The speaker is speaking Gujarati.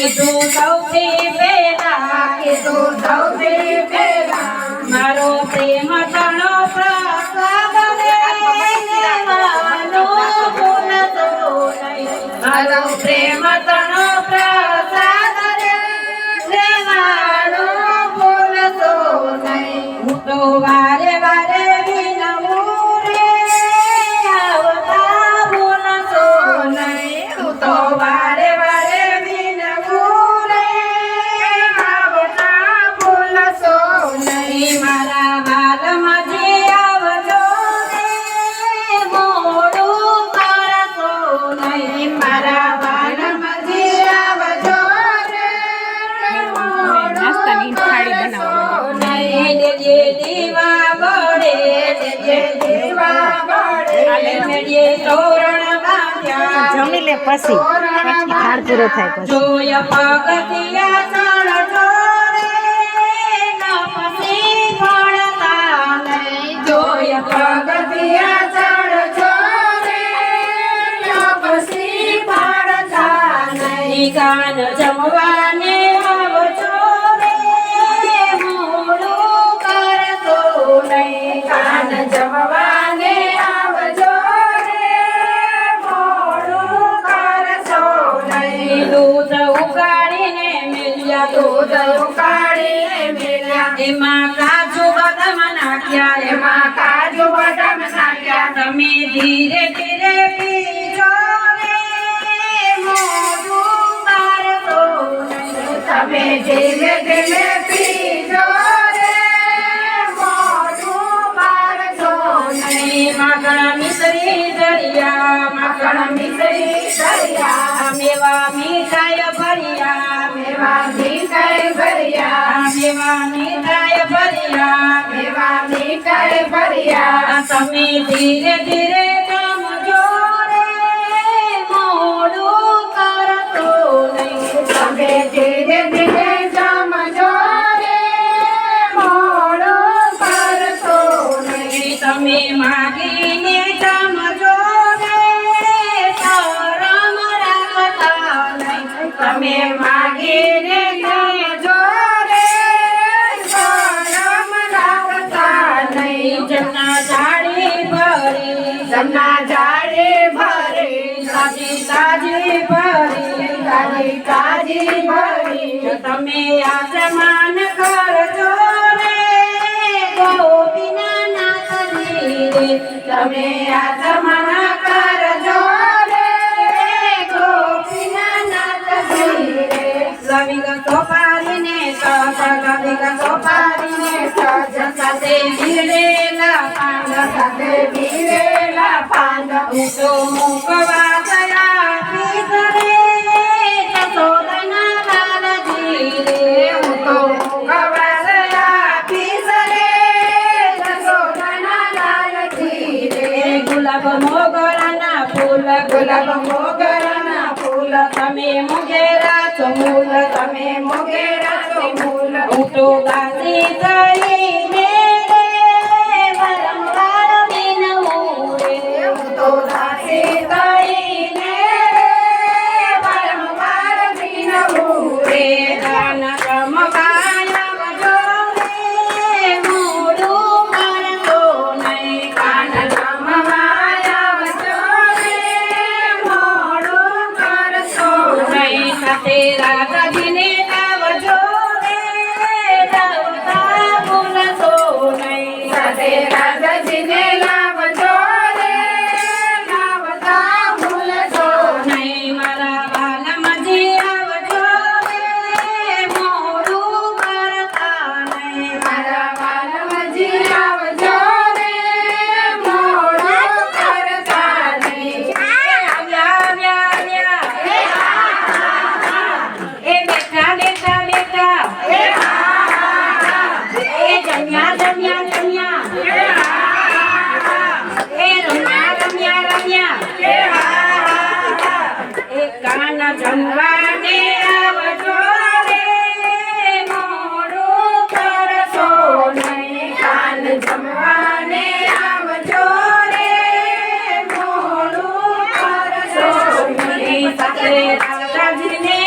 કીધું સૌથી પહેલા મારો પ્રેમ તણો પ્રસાદ લેવાનો ભૂલતો નહીં મારો પ્રેમ તણો પ્રસાદ લેવાનો ભૂલતો નહીં હું તો વારે વારે વિનવું રે આવતા ભૂલતો નહીં હું તો વારે વારે વિનવું રે આવતા ભૂલતો નહીં મારા વાલમાં જે આવજો રે મોડું કરતો નહીં મારા વાલમાં જે આવજો રે નાસ્તાની થાળી બનાવવા નહીં દેજે દીવા બળે દેજે દીવા બળે મેળે તોરણ બાંધ્યા જમી લે પછી થાળ પૂરો થાય પછી જોય પગથિયા ચણજો રે ન પછી પડતા નહીં જોય પગથિયા ચણજો રે ન પછી પડતા નહીં કાન જમવાને આવજો રે મોડું કરતો નહીં કાન જમવાને આવજો રે મોડું કરતો નહીં દૂધ ઉકાળીને મેલ્યા એમાં કાજુ બદામ નાખ્યા તમે ધીરે ધીરે પીજો રે મોઢું કરતો નહીં તમે ધીરે ધીરે પીજો રે મોઢું કરતો નહીં માખણ મિશ્રી દરિયા મેવા મીઠાઈ ભર્યા મેવા મીઠાઈ ભર્યા તમે ધીરે ધીરે જમજો રે મોડું કરતો નહીં તમે ધીરે ધીરે જમજો રે મોડું કરતો નહીં તમે માગીને જમજો રે શરમ રાખતા નહીં તમે માગીને જમજો રે શરમ રાખતા નહીં જમના જાળી ભરી તાજી ભરી તમે આચમાન કરજો રે ગોપીના નાથજી રે તમે આચમાન કરજો રે ગોપીના નાથજી રે લવિંગ સોપારીને સાથે ભીરેલા પાંદ હું તો મૂકવા ગયા પીસરે જસોદના લાલજી રે હું તો મૂકવા ગયા પીસરે જસોદના લાલજી રે ગુલાબ મોગરાના ફૂલ તમે મોગેરા છો મૂલ હું તો દાસી કરીને રે વારંવાર વિનવું રે હું તો દાસી કરીને રે વારંવાર વિનવું રે દાન જમવાયવજો રે મોડું કરતો નહીં કાન જમવાયવજો રે મોડું કરતો નહીં સાથે રાધાજીને આવજો રે લાવતા ભૂલતો નહીં સાથે રાધાજીને લાવજો રે લાવતા ભૂલતો નહીં મારા વાલમજી આવજો રે મોડું કરતા નહીં મારા વાલમજી આવજો રે મોડું કરતા નહીં આવ્યા એ બેઠા એ જમ્યા એ રમ્યા એ કાન જમવાને આવજો રે મોડું કરશો નહીં કાન જમવાને આવજો રે મોડું કરશો નહીં સાથે રાધાજીને